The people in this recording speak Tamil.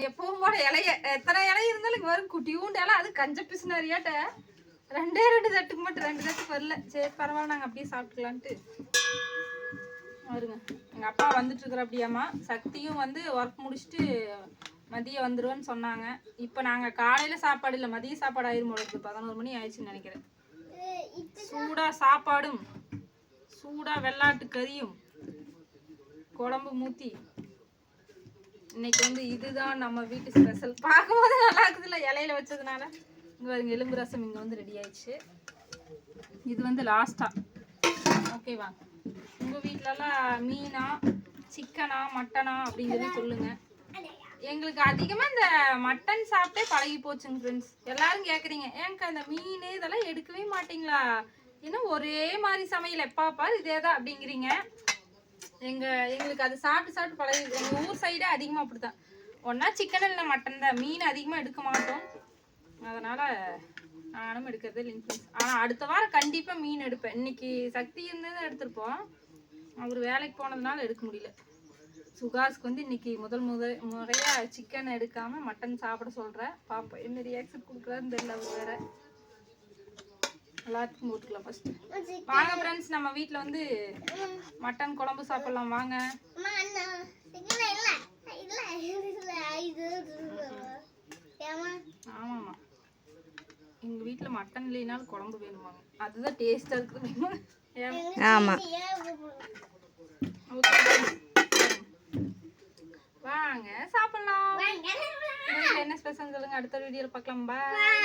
எப்பவும் போல இலைய எத்தனை இலை இருந்தாலும் வரும் குட்டியூண்டு இலை. அது கஞ்ச பிசுனாரியாட்ட 2 தட்டுக்கு மட்டும் 2 தட்டுக்கு வரல. சரி பரவாயில்ல, நாங்கள் அப்படியே சாப்பிட்டுக்கலான்ட்டு வருங்க. எங்கள் அப்பா வந்துட்டு இருக்கிற அப்படியாம்மா. சக்தியும் வந்து ஒர்க் முடிச்சுட்டு மதியம் வந்துடுவேன்னு சொன்னாங்க. இப்போ நாங்கள் காலையில் சாப்பாடு இல்லை, மதிய சாப்பாடு ஆயிரும் போல இருக்குது. 11 மணி ஆயிடுச்சுன்னு நினைக்கிறேன். சூடாக சாப்பாடும் சூடாக வெள்ளாட்டு கறியும் குழம்பு மூத்தி. இன்னைக்கு வந்து இதுதான் நம்ம வீட்டு ஸ்பெஷல். பார்க்கும்போது நல்லா இருக்குதுல்ல இலையில வச்சதுனால. இங்கே பாருங்க, எலும்பு ரசம் இங்கே வந்து ரெடி ஆயிடுச்சு. இது வந்து லாஸ்டா. ஓகேவா? உங்கள் வீட்டிலலாம் மீனா சிக்கனா மட்டனா அப்படிங்கிறத சொல்லுங்க. எங்களுக்கு அதிகமாக இந்த மட்டன் சாப்பிட்டே பழகி போச்சுங்க ஃப்ரெண்ட்ஸ். எல்லாரும் கேட்குறீங்க, ஏங்க இந்த மீன் இதெல்லாம் எடுக்கவே மாட்டிங்களா, ஏன்னா ஒரே மாதிரி சமையல் எப்பா பாரு இதே தான் அப்படிங்கிறீங்க. எங்களுக்கு அது சாப்பிட்டு சாப்பிட்டு பழகி. எங்கள் ஊர் சைடே அதிகமாக அப்படி தான். ஒன்றா சிக்கன் இல்லை மட்டன் தான், மீன் அதிகமாக எடுக்க மாட்டோம். அதனால் நானும் எடுக்கிறது இல்லைங்க ஃப்ரெண்ட்ஸ். ஆனால் அடுத்த வாரம் கண்டிப்பாக மீன் எடுப்பேன். இன்னைக்கு சக்தி இருந்தது எடுத்துருப்போம். அவர் வேலைக்கு போனதுனால எடுக்க முடியல. சுகாஸ்க்கு வந்து இன்னைக்கு முதல் முறையாக சிக்கன் எடுக்காமல் மட்டன் சாப்பிட சொல்கிறேன். பாப்போம் என்ன ரியாக்ஷன் கொடுக்குறாருன்னு தெரியல. அவர் வேற எல்லாத்துக்கும் ஊற்றுக்கலாம் ஃபர்ஸ்ட். வாங்க ஃப்ரெண்ட்ஸ், நம்ம வீட்டில் வந்து மட்டன் குழம்பு சாப்பிடலாம் வாங்க. ஆமாம்மா, எங்கள் வீட்டில் மட்டன் இல்லைனாலும் குழம்பு வேணுமாங்க. அதுதான் டேஸ்ட்டாக இருக்குது. ஆமாம், வாங்க சாப்பிடலாம். என்ன ஸ்பெஷல் சொல்லுங்க, அடுத்த வீடியோவில் பார்க்கலாம். பாய்.